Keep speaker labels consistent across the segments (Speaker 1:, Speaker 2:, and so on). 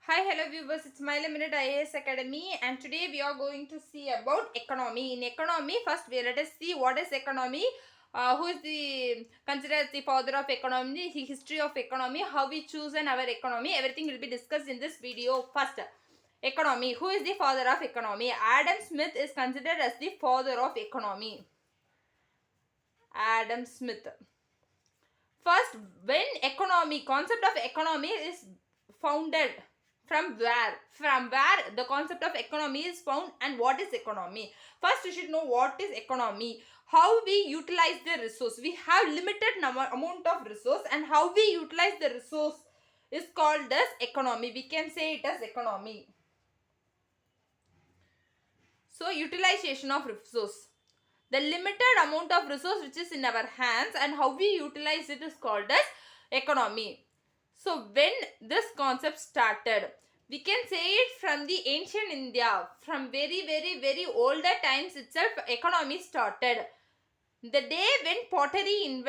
Speaker 1: Hi, hello viewers, it's Min IAS Academy and today we are going to see about economy. In economy, first let us see what is economy, who is the considered the father of economy, the history of economy, how we chosen our economy, everything will be discussed in this video. First, economy, who is the father of economy? Adam Smith is considered as the father of economy. Adam Smith. First, when concept of economy is founded, from where the concept of economy is found and what is economy. First, you should know what is economy, how we utilize the resource. We have limited amount of resource and how we utilize the resource is called as economy. We can say it as economy. So, utilization of resource. The limited amount of resource which is in our hands and how we utilize it is called as economy. So when this concept started, we can say it from the ancient India, from very older times itself economy started. The day when pottery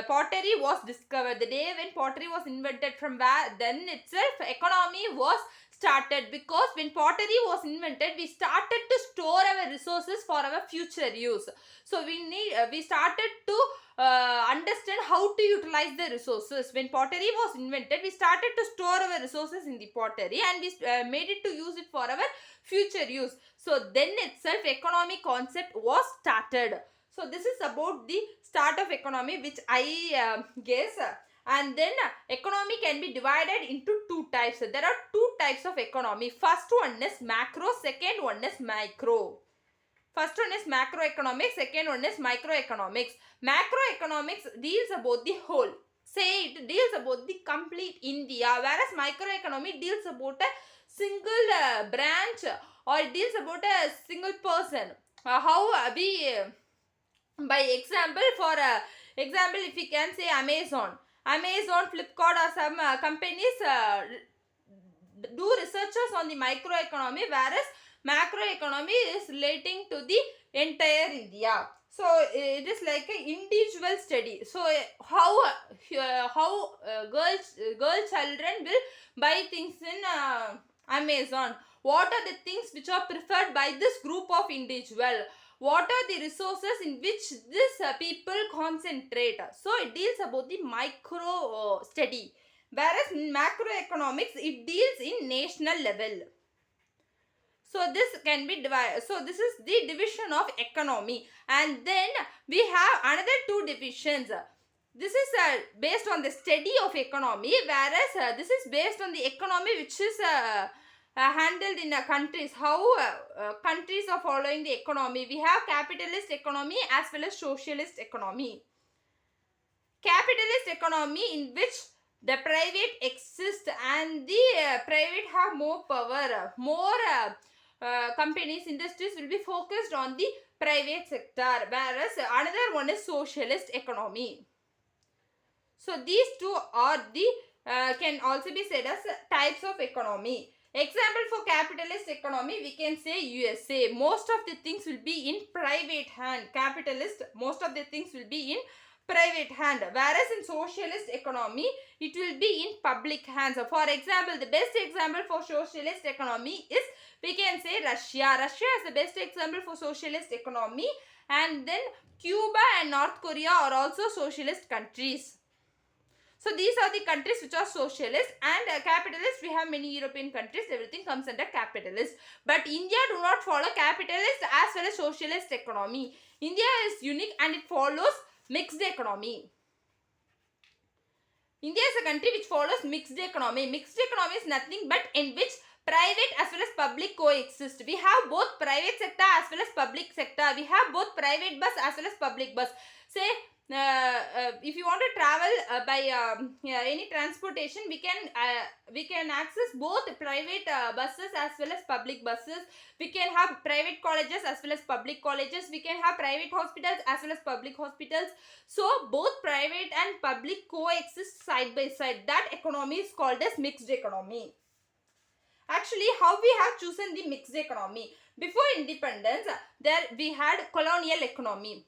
Speaker 1: pottery was discovered, the day when pottery was invented, from where then itself economy was started, because when pottery was invented we started to store our resources for our future use. So we started to understand how to utilize the resources. When pottery was invented, we started to store our resources in the pottery and we made it to use it for our future use. So then itself economic concept was started. So this is about the start of economy, which I guess. And then economy can be divided into two types. There are two types of economy. First one is macro, second one is micro. First one is macroeconomics, second one is microeconomics. Macroeconomics deals about the whole. Say it deals about the complete India, whereas microeconomy deals about a single branch, or it deals about a single person. How we by example, for example, if we can say Amazon, Flipkart or some companies do researches on the microeconomy, whereas macroeconomy is relating to the entire India. So it is like an individual study. So how girl children will buy things in Amazon. What are the things which are preferred by this group of individual? What are the resources in which this people concentrate? So it deals about the micro study, whereas in macroeconomics it deals in national level. So this can be divided. So this is the division of economy, and then we have another two divisions. This is based on the study of economy, whereas this is based on the economy which is handled in countries. How countries are following the economy. We have capitalist economy as well as socialist economy. Capitalist economy, in which the private exists and the private have more power, more companies, industries will be focused on the private sector, whereas another one is socialist economy. So these two are the can also be said as types of economy. Example for capitalist economy, we can say USA. Most of the things will be in private hand. Capitalist, most of the things will be in private hand, whereas in socialist economy it will be in public hands. So for example, the best example for socialist economy is, we can say, Russia is the best example for socialist economy, and then Cuba and North Korea are also socialist countries. So these are the countries which are socialist, and capitalist. We have many European countries, everything comes under capitalist. But India do not follow capitalist as well as socialist economy. India is unique and it follows mixed economy. India is a country which follows mixed economy. Mixed economy is nothing but in which private as well as public coexist. We have both private sector as well as public sector. We have both private bus as well as public bus. Say if you want to travel by any transportation, we can access both private buses as well as public buses. We can have private colleges as well as public colleges. We can have private hospitals as well as public hospitals. So both private and public coexist side by side. That economy is called as mixed economy. Actually, how we have chosen the mixed economy? Before independence, there we had colonial economy.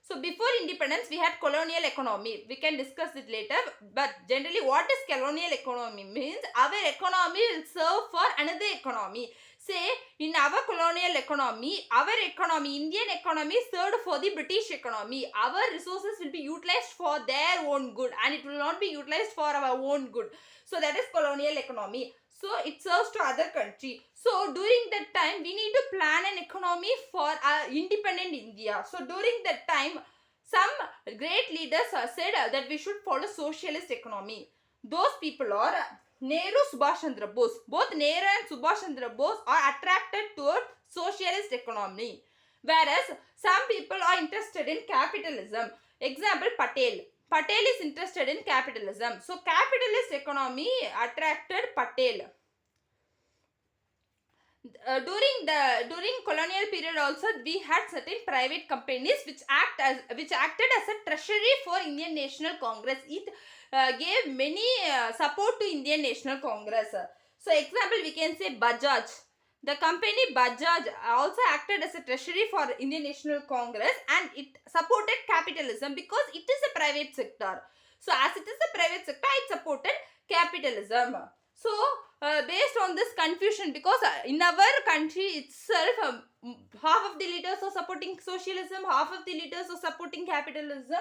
Speaker 1: So before independence, we had colonial economy. We can discuss it later. But generally, what is colonial economy means? Our economy will serve for another economy. Say, in our colonial economy, Indian economy served for the British economy. Our resources will be utilized for their own good and it will not be utilized for our own good. So that is colonial economy. So it serves to other country. So during that time, we need to plan an economy for independent India. So during that time, some great leaders said that we should follow socialist economy. Those people are Nehru, Subhash Chandra Bose. Both Nehru and Subhash Chandra Bose are attracted toward socialist economy. Whereas some people are interested in capitalism. Example, Patel. Patel is interested in capitalism. So capitalist economy attracted Patel. During colonial period also we had certain private companies which acted as a treasury for Indian National Congress. It gave many support to Indian National Congress. So example, we can say Bajaj. The company Bajaj also acted as a treasury for Indian National Congress and it supported capitalism because it is a private sector. So as it is a private sector, it supported capitalism. So based on this confusion, because in our country itself, half of the leaders are supporting socialism, half of the leaders are supporting capitalism,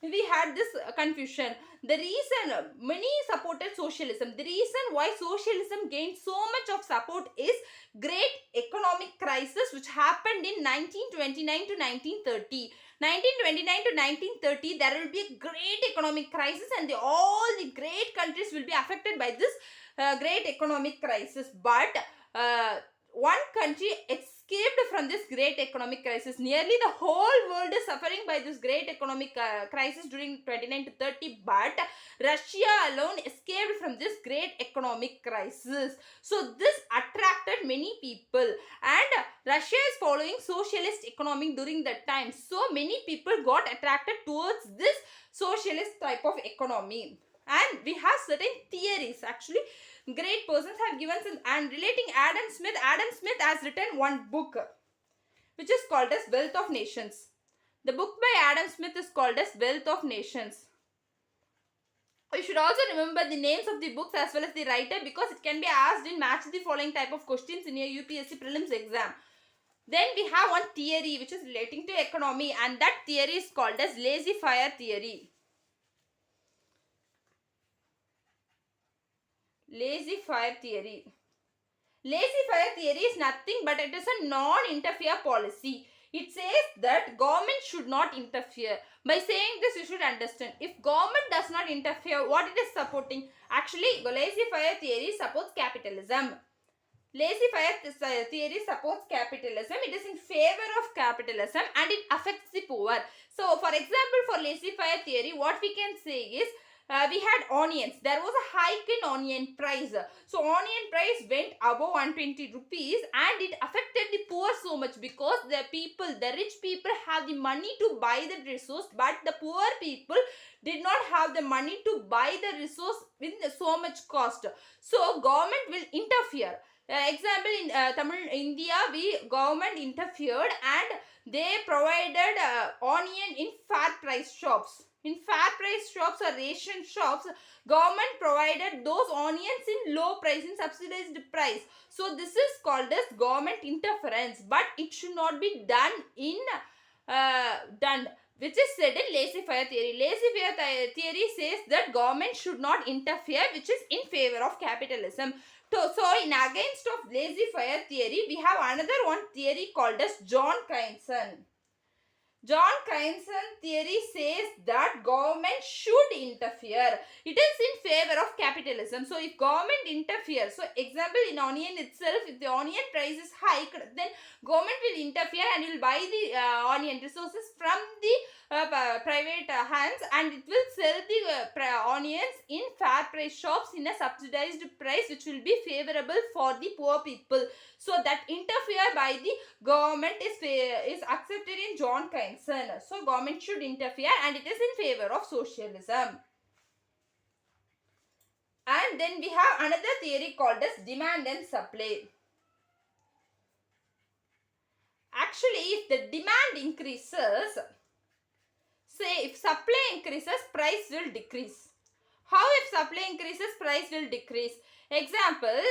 Speaker 1: we had this confusion. The reason many supported socialism, the reason why socialism gained so much of support is great economic crisis which happened in 1929 to 1930. 1929 to 1930, there will be a great economic crisis and all the great countries will be affected by this great economic crisis. But one country escaped from this great economic crisis. Nearly the whole world is suffering by this great economic crisis during 29 to 30, but Russia alone escaped from this great economic crisis. So this attracted many people, and Russia is following socialist economy during that time. So many people got attracted towards this socialist type of economy. And we have certain theories. Actually, great persons have given some, and relating Adam Smith has written one book which is called as Wealth of Nations. The book by Adam Smith is called as Wealth of Nations. You should also remember the names of the books as well as the writer, because it can be asked in match the following type of questions in your UPSC prelims exam. Then we have one theory which is relating to economy, and that theory is called as laissez-faire theory. Laissez-faire theory. Laissez-faire theory is nothing but it is a non-interfere policy. It says that government should not interfere. By saying this, you should understand, if government does not interfere, what it is supporting? Actually, laissez-faire theory supports capitalism. Laissez-faire theory supports capitalism. It is in favor of capitalism and it affects the poor. So, for example, for laissez-faire theory, what we can say is, we had onions. There was a hike in onion price. So onion price went above 120 rupees and it affected the poor so much, because the rich people have the money to buy the resource, but the poor people did not have the money to buy the resource with so much cost. So government will interfere. Example, in India, government interfered and they provided onion in fair price shops. In fair price shops or ration shops, government provided those onions in low price, in subsidized price. So this is called as government interference, but it should not be done which is said in laissez-faire theory. Laissez-faire theory says that government should not interfere, which is in favor of capitalism. So in against of laissez-faire theory, we have another one theory called as John Keynes. John Keynes theory says that government should interfere. It is in favor of capitalism. So if government interferes, so example, in onion itself, if the onion price is hiked, then government will interfere and will buy the onion resources from the private hands, and it will sell the onions in fair price shops in a subsidized price, which will be favorable for the poor people. So that interfere by the government is accepted in John Keynes. So government should interfere and it is in favor of socialism. And then we have another theory called as demand and supply. Actually, if the demand increases, Say if supply increases, price will decrease. How if supply increases, price will decrease? Example,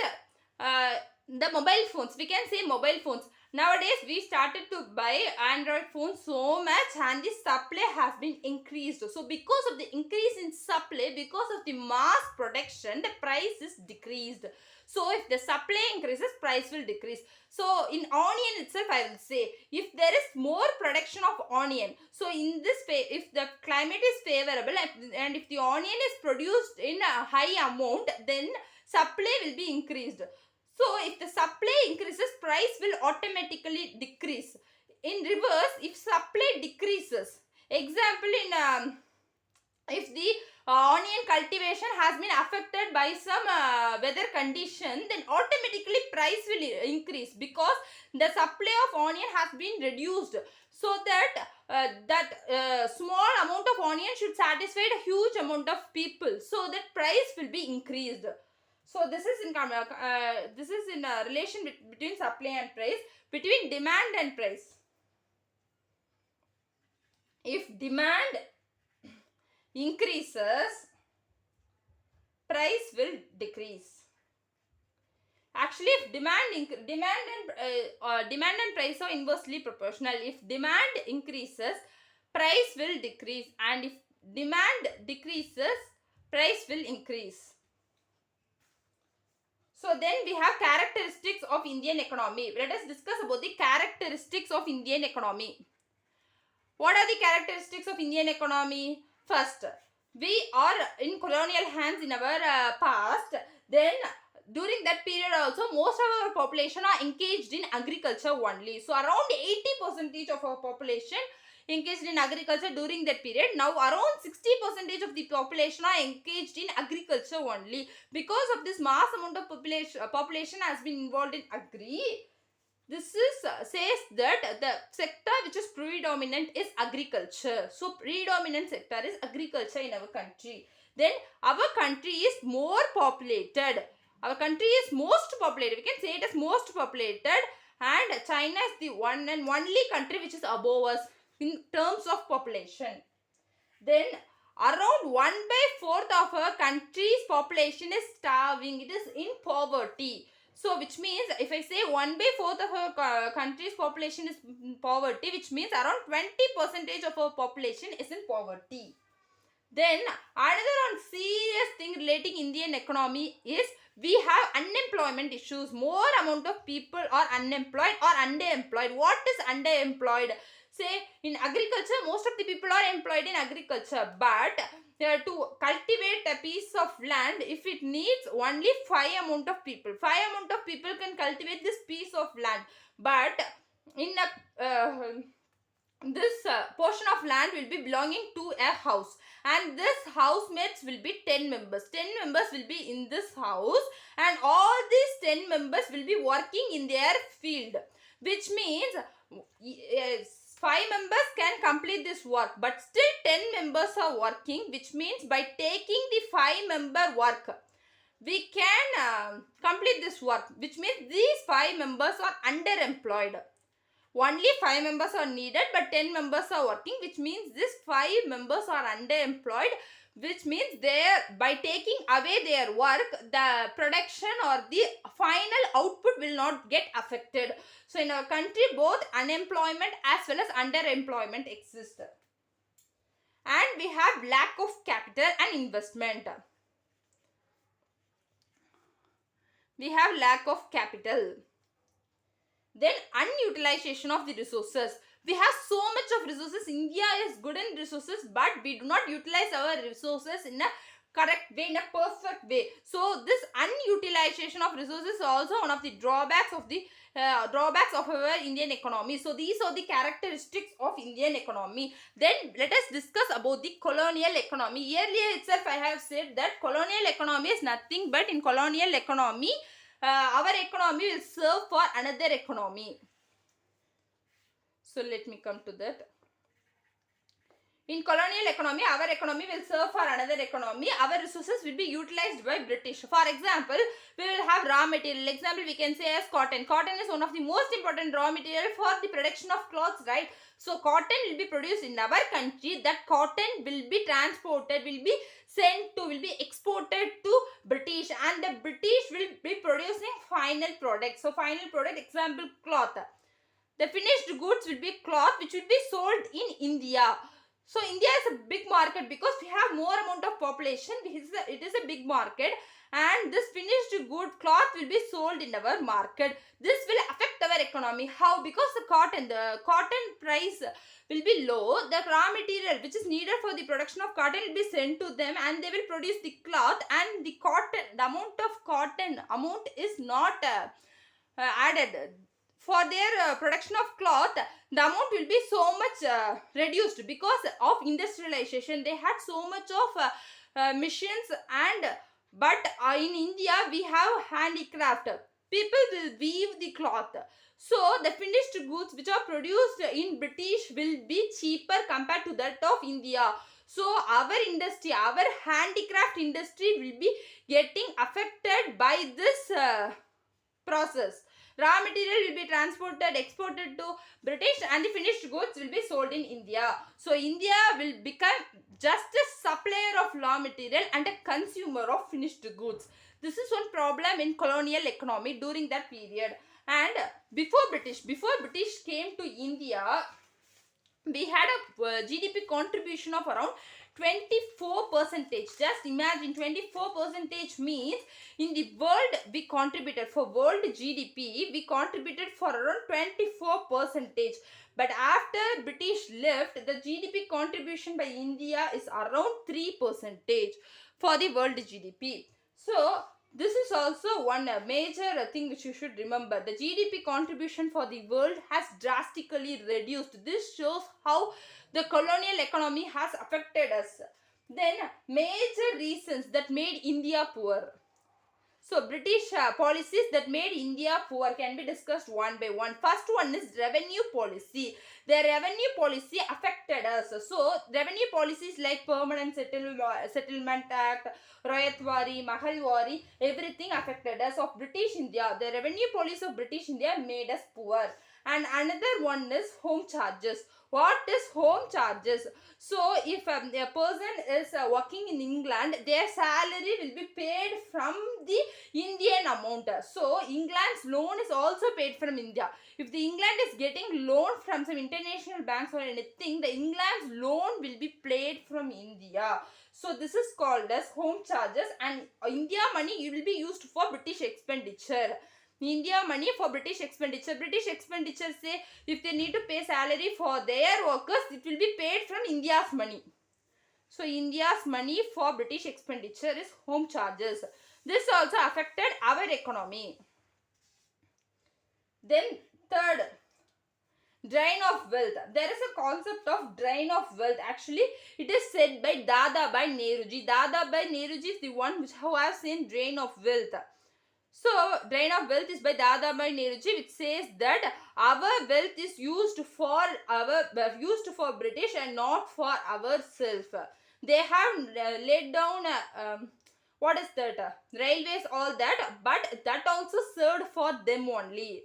Speaker 1: uh, the mobile phones. We can say mobile phones. Nowadays, we started to buy Android phones so much and the supply has been increased. So, because of the increase in supply, because of the mass production, the price is decreased. So, if the supply increases, price will decrease. So, in onion itself, I will say, if there is more production of onion, so in this, if the climate is favorable and if the onion is produced in a high amount, then supply will be increased. So, if the supply increases, price will automatically decrease. In reverse, if supply decreases, example if the onion cultivation has been affected by some weather condition, then automatically price will increase because the supply of onion has been reduced, so that small amount of onion should satisfy a huge amount of people, so that price will be increased. So this is in relation between supply and price, between demand and price. If demand increases, price will decrease. Actually, if demand and price are inversely proportional. If demand increases, price will decrease, and if demand decreases, price will increase. So then we have characteristics of Indian economy. Let us discuss about the characteristics of Indian economy. What are the characteristics of Indian economy? First, we are in colonial hands in our past. Then during that period also, most of our population are engaged in agriculture only. So around 80% of our population engaged in agriculture during that period. Now around 60% of the population are engaged in agriculture only. Because of this mass amount of population has been involved in agri. This says that the sector which is predominant is agriculture. So predominant sector is agriculture in our country. Then our country is more populated. Our country is most populated. We can say it is most populated, and China is the one and only country which is above us in terms of population. Then around 1/4 of our country's population is starving. It is in poverty. So which means if I say 1/4 of our country's population is in poverty, which means around 20% of our population is in poverty. Then another one serious thing relating Indian economy is we have unemployment issues. More amount of people are unemployed or underemployed. What is underemployed? Say in agriculture, most of the people are employed in agriculture, but to cultivate a piece of land, if it needs only 5 amount of people, 5 amount of people can cultivate this piece of land, but in this portion of land will be belonging to a house, and this housemates will be 10 members. 10 members will be in this house, and all these 10 members will be working in their field, which means 5 members can complete this work, but still 10 members are working, which means by taking the 5-member work, we can complete this work, which means these 5 members are underemployed. Only 5 members are needed, but 10 members are working, which means these 5 members are underemployed, which means by taking away their work, the production or the final output will not get affected. So in our country, both unemployment as well as underemployment exist. And we have lack of capital and investment. We have lack of capital. Then unutilization of the resources. We have so much of resources. India is good in resources, but we do not utilize our resources in a correct way, in a perfect way. So this unutilization of resources is also one of the drawbacks of our Indian economy. So these are the characteristics of Indian economy. Then let us discuss about the colonial economy. Earlier itself I have said that colonial economy is nothing but in colonial economy, our economy will serve for another economy. So let me come to that. In colonial economy, our economy will serve for another economy. Our resources will be utilized by British. For example, we will have raw material. Example, we can say as cotton. Cotton is one of the most important raw material for the production of clothes, right? So, cotton will be produced in our country. That cotton will be transported, will be sent to, will be exported to British, and the British will be producing final product. So, final product, example, cloth. The finished goods will be cloth which will be sold in India. So India is a big market because we have more amount of population. It is a big market, and this finished good cloth will be sold in our market. This will affect our economy. How? Because the cotton price will be low. The raw material which is needed for the production of cotton will be sent to them, and they will produce the cloth, and the amount of cotton amount is not added. For their production of cloth, the amount will be so much reduced because of industrialization. They had so much of machines, and but in India we have handicraft. People will weave the cloth. So the finished goods which are produced in British will be cheaper compared to that of India. So our industry, our handicraft industry will be getting affected by this process. Raw material will be transported, exported to British, and the finished goods will be sold in India. So India will become just a supplier of raw material and a consumer of finished goods. This is one problem in colonial economy during that period. And before British came to India, we had a GDP contribution of around 24%. Just imagine, 24% means in the world we contributed, for world GDP we contributed for around 24%. But after British left, the GDP contribution by India is around 3% for the world GDP. So this is also one major thing which you should remember. The GDP contribution for the world has drastically reduced. This shows how the colonial economy has affected us. Then major reasons that made India poor. So British policies that made India poor can be discussed one by one. First one is revenue policy. The revenue policy affected us. So revenue policies like Permanent Settlement Act, Royatwari, Mahalwari, everything affected us of British India. The revenue policy of British India made us poor. And another one is home charges. What is home charges? So if a person is working in England, their salary will be paid from the Indian amount. So England's loan is also paid from India. If the England is getting loan from some international banks or anything, the England's loan will be paid from India. So this is called as home charges, and India money will be used for British expenditure. India money for British expenditure. British expenditure, say if they need to pay salary for their workers, it will be paid from India's money. So India's money for British expenditure is home charges. This also affected our economy. Then third, drain of wealth. There is a concept of drain of wealth. Actually, it is said by Dadabhai Nehruji. Dadabhai Nehruji is the one who has seen drain of wealth. So, drain of wealth is by Dadabhai Nehruji, which says that our wealth is used for British and not for ourselves. They have laid down what is that? Railways, all that, but that also served for them only.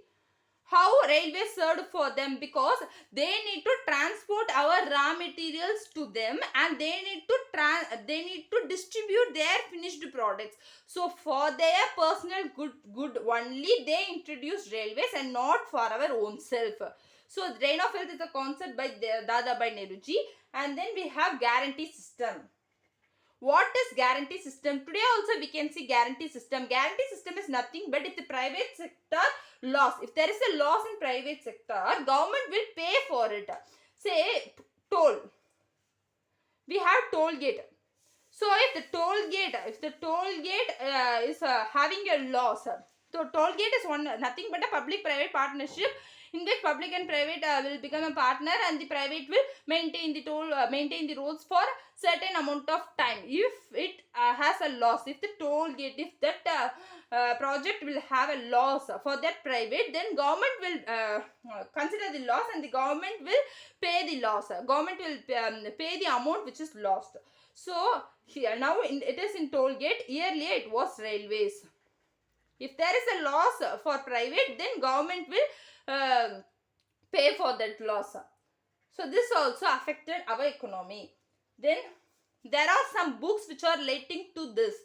Speaker 1: How railways served for them? Because they need to transport our raw materials to them, and they need to distribute their finished products. So for their personal good only they introduced railways and not for our own self. So drain of wealth is a concept by Dadabhai Nehruji. And then we have guarantee system. What is guarantee system? Today also we can see guarantee system. Guarantee system is nothing but if the private sector loss, if there is a loss in private sector, government will pay for it. Say toll. We have toll gate. So if the toll gate is having a loss, So toll gate is nothing but a public-private partnership in which public and private will become a partner, and the private will maintain the roads for certain amount of time. If it has a loss, if the toll gate, if that project will have a loss for that private, then government will consider the loss, and the government will pay the loss. Government will pay the amount which is lost. So here now it is in toll gate. Earlier it was railways. If there is a loss for private, then government will pay for that loss. So this also affected our economy. Then there are some books which are relating to this,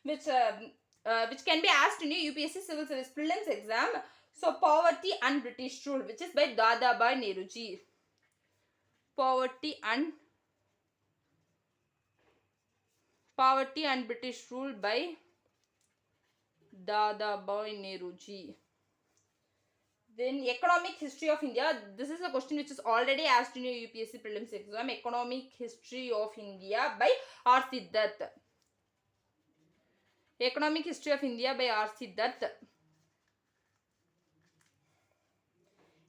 Speaker 1: which can be asked in your UPSC Civil Service Prelims exam. So Poverty and British Rule, which is by Dadabhai Nehruji. Poverty and British Rule by Dadabhai Nehruji. Then Economic History of India. This is a question which is already asked in your UPSC Prelims exam. Economic History of India by R. Siddharth. Economic History of India by R. Siddharth.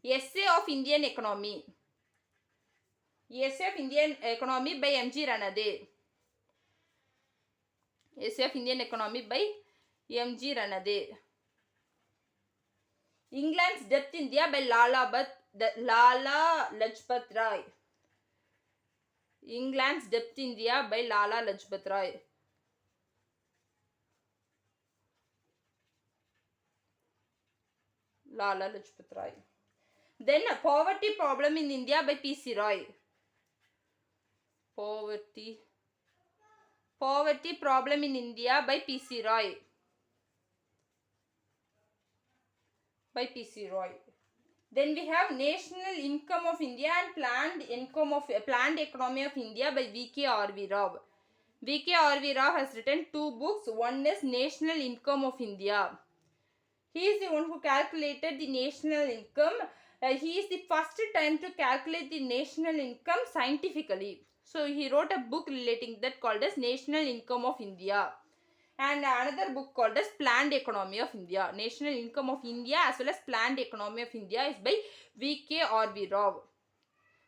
Speaker 1: Essay of Indian Economy. Essay of Indian Economy by M.G. Ranade. Essay of Indian Economy by M.G. Ranade. England's Depth India by Lala Lajpat Rai. England's Depth India by Lala Lajpat Rai. Lala Lajpat Rai. Then Poverty Problem in India by P.C. Roy. Poverty Problem in India by P.C. Roy. By P.C. Roy. Then we have National Income of India and Planned Economy of India by V.K. R.V. Rao. V.K. R.V. Rao has written two books. One is National Income of India. He is the one who calculated the national income. He is the first time to calculate the national income scientifically. So he wrote a book relating that called as National Income of India. And another book called as Planned Economy of India. National Income of India as well as Planned Economy of India is by V.K. R.V. Rao.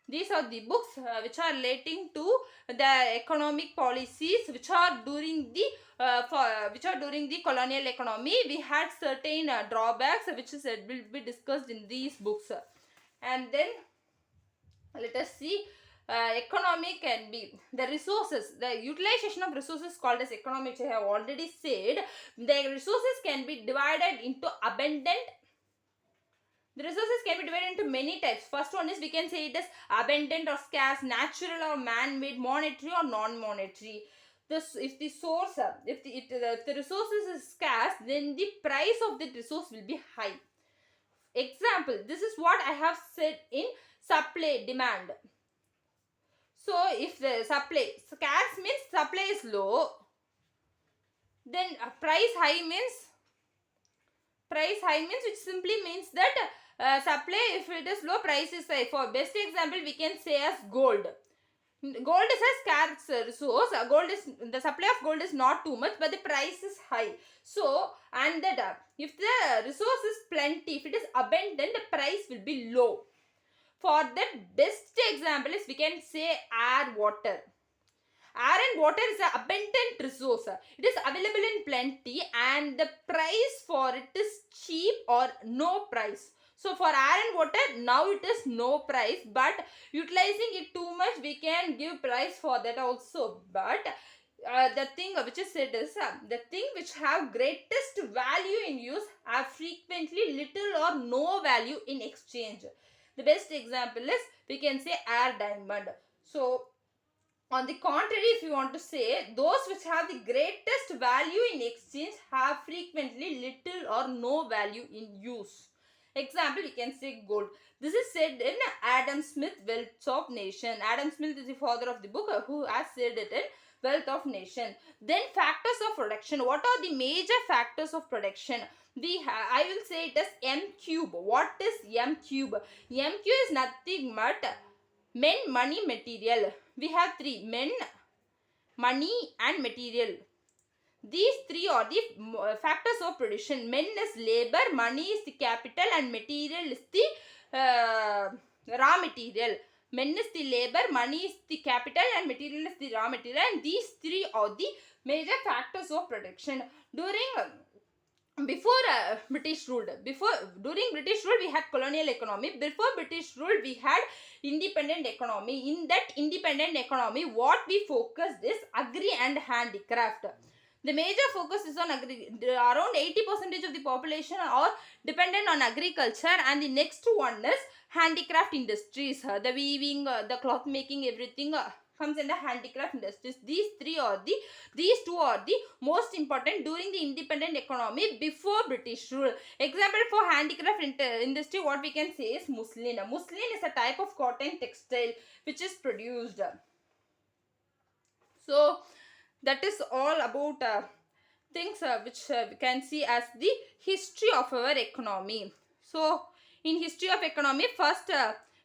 Speaker 1: These are the books which are relating to the economic policies which are during the colonial economy. We had certain drawbacks which will be discussed in these books. And then let us see. Economy can be the resources, the utilization of resources called as economy, which I have already said. The resources can be divided into abundant. The resources can be divided into many types. First one is, we can say it as abundant or scarce, natural or man-made, monetary or non-monetary. If the resources is scarce, then the price of the resource will be high. Example, this is what I have said in supply demand. So if the scarce means supply is low, then price high means which simply means that supply, if it is low, price is high. For best example, we can say as gold. Gold is a scarce resource. The supply of gold is not too much, but the price is high. So, and that if the resource is plenty, if it is abundant, the price will be low. For that best example is, we can say air, water. Air and water is an abundant resource. It is available in plenty and the price for it is cheap or no price. So for air and water, now it is no price, but utilizing it too much, we can give price for that also. But the thing which is said is, the thing which have greatest value in use have frequently little or no value in exchange. The best example is, we can say air, diamond. So on the contrary, if you want to say, those which have the greatest value in exchange have frequently little or no value in use. Example, we can say gold. This is said in Adam Smith, Wealth of Nation. Adam Smith is the father of the book who has said it in Wealth of Nation. Then factors of production. What are the major factors of production? I will say it as M cube. What is M cube? M cube is nothing but men, money, material. We have three: men, money and material. These three are the factors of production. Men is labor, money is the capital, and material is the raw material. Men is the labor, money is the capital, and material is the raw material, and these three are the major factors of production. British ruled, during British rule we had colonial economy. Before British rule we had independent economy. In that independent economy, what we focused is agri and handicraft. The major focus is on around 80% of the population are dependent on agriculture, and the next one is handicraft industries. The weaving, the cloth making, everything comes in the handicraft industries. These two are the most important during the independent economy before British rule. Example for handicraft industry, what we can say is muslin. Muslin is a type of cotton textile which is produced. So that is all about things which we can see as the history of our economy. So in history of economy, first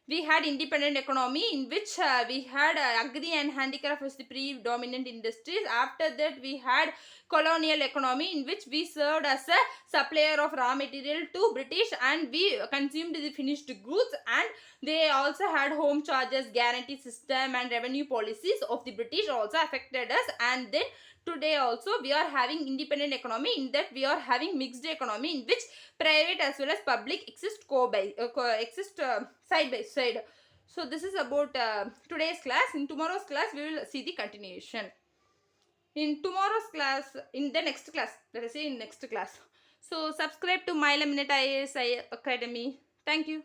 Speaker 1: we had independent economy, in which we had agri and handicraft as the predominant industries. After that we had colonial economy, in which we served as a supplier of raw material to British, and we consumed the finished goods, and they also had home charges, guarantee system, and revenue policies of the British also affected us. And then today also we are having independent economy, in that we are having mixed economy, in which private as well as public exist side by side. So this is about today's class. In tomorrow's class we will see the continuation. In tomorrow's class, in the next class, let us say in next class. So subscribe to Min IAS Academy. Thank you.